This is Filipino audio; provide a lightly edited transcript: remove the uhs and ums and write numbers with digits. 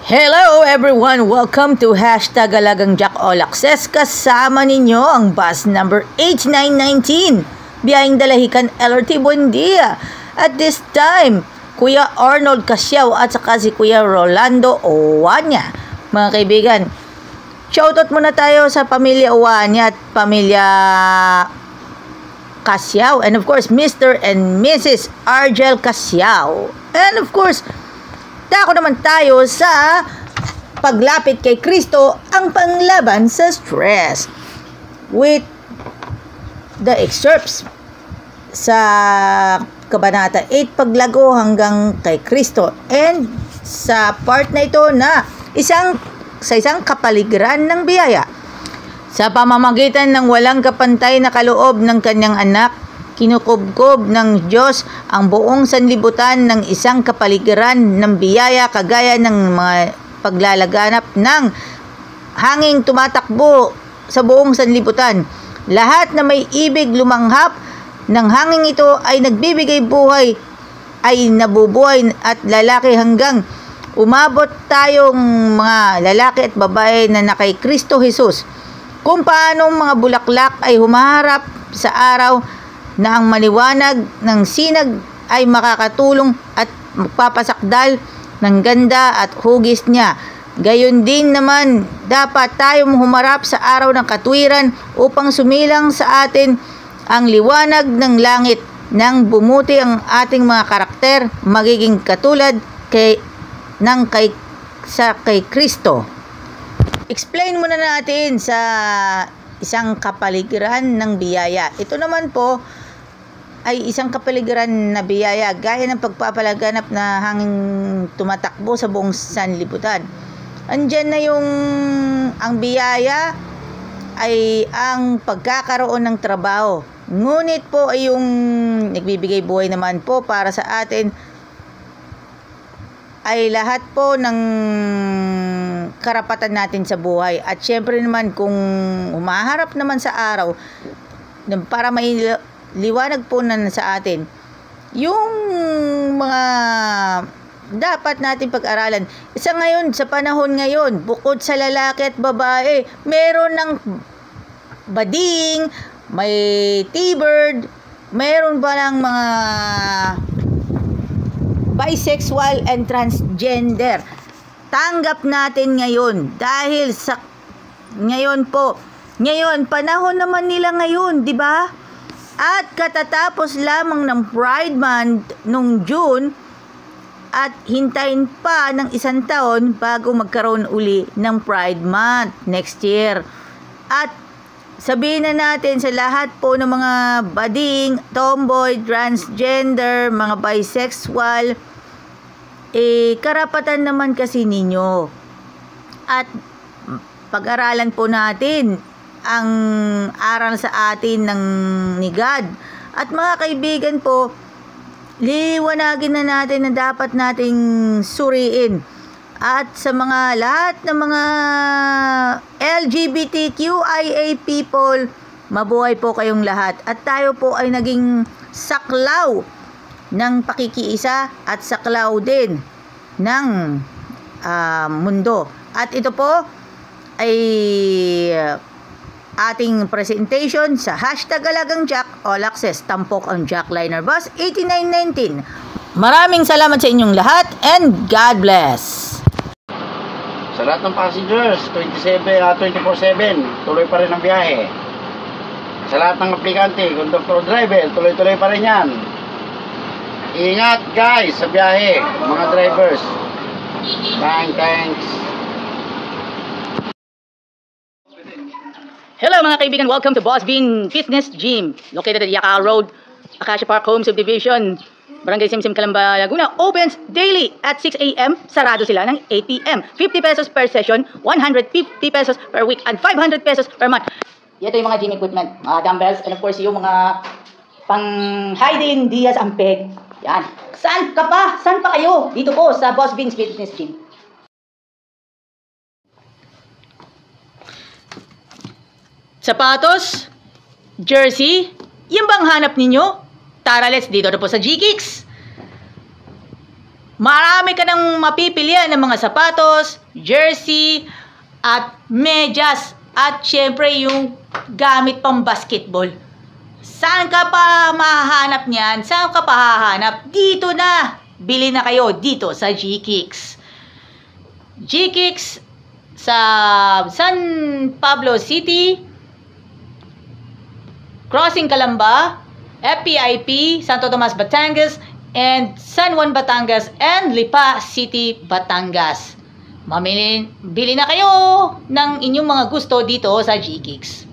Hello everyone! Welcome to Hashtag Alagang Jack All Access. Kasama ninyo ang bus number 8919. Biyahing Dalahican LRT Buendia. At this time, Kuya Arnold Casiao at saka si Kuya Rolando Owania. Mga kaibigan, shoutout muna tayo sa pamilya Owania at pamilya Casiao. And of course, Mr. and Mrs. Argel Casiao. And of course, dako naman tayo sa paglapit kay Kristo ang panglaban sa stress with the excerpts sa Kabanata 8 paglago hanggang kay Kristo, and sa part na ito na isang kapaligiran ng biyaya sa pamamagitan ng walang kapantay na kaloob ng kanyang anak. Kinukubkob ng Diyos ang buong sanlibutan ng isang kapaligiran ng biyaya kagaya ng mga paglalaganap ng hanging tumatakbo sa buong sanlibutan. Lahat na may ibig lumanghap ng hanging ito ay nagbibigay buhay, ay nabubuhay at lalaki hanggang umabot tayong mga lalaki at babae na kay Kristo Jesus. Kung paanong mga bulaklak ay humaharap sa araw na ang maliwanag ng sinag ay makakatulong at magpapasakdal ng ganda at hugis niya. Gayon din naman, dapat tayong humarap sa araw ng katwiran upang sumilang sa atin ang liwanag ng langit nang bumuti ang ating mga karakter, magiging katulad kay Kristo. Explain muna natin sa isang kapaligiran ng biyaya. Ito naman po ay isang kapaligiran na biyaya gaya ng pagpapalaganap na hanging tumatakbo sa buong sanlibutan. Andyan na ang biyaya ay ang pagkakaroon ng trabaho. Ngunit po ay yung nagbibigay buhay naman po para sa atin ay lahat po ng karapatan natin sa buhay. At syempre naman kung humaharap naman sa araw para may liwanag po na sa atin yung mga dapat natin pag-aralan. Sa panahon ngayon, bukod sa lalaki at babae, meron ng bading, may T-bird, meron ba ng mga bisexual and transgender. Tanggap natin ngayon dahil sa ngayon panahon naman nila ngayon, di ba? At katatapos lamang ng Pride Month nung June at hintayin pa ng isang taon bago magkaroon uli ng Pride Month next year. At sabihin na natin sa lahat po ng mga bading, tomboy, transgender, mga bisexual, karapatan naman kasi ninyo. At pag-aralan po natin ang aral sa atin ni God. At mga kaibigan po, liwanagin na natin na dapat nating suriin. At sa mga lahat ng mga LGBTQIA people, mabuhay po kayong lahat. At tayo po ay naging saklaw ng pakikiisa at saklaw din ng mundo. At ito po ay ating presentation sa Hashtag Alagang Jack All Access. Tampok ang Jackliner Bus 8919. Maraming salamat sa inyong lahat and God bless. Sa lahat ng passengers, 24/7, tuloy pa rin ang biyahe. Sa lahat ng aplikante, conductor, driver, tuloy-tuloy pa rin yan. Ingat guys sa biyahe, mga drivers. Thanks. Hello mga kaibigan, welcome to Boss Bean Fitness Gym, located at Yacal Road, Acacia Park Home Subdivision, Barangay Simsim, Calamba, Laguna. Opens daily at 6 a.m. Sarado sila ng 8 p.m. 50 pesos per session, 150 pesos per week, and 500 pesos per month. Ito yung mga gym equipment, mga dumbbells, and of course yung mga pang Heidelin Diaz Ampeg. Yan. Saan pa kayo? Dito po sa Boss Bean Fitness Gym. Sapatos, jersey, yung bang hanap ninyo? Tara, let's dito na po sa G-Kicks. Marami ka nang mapipilian ng mga sapatos, jersey, at medyas. At syempre yung gamit pang basketball. Saan ka pa mahahanap niyan? Saan ka pa hahanap? Dito na! Bili na kayo dito sa GKicks. GKicks sa San Pablo City, Crossing Calamba, FPIP, Santo Tomas, Batangas, and San Juan, Batangas, and Lipa City, Batangas. Bili na kayo ng inyong mga gusto dito sa GKicks.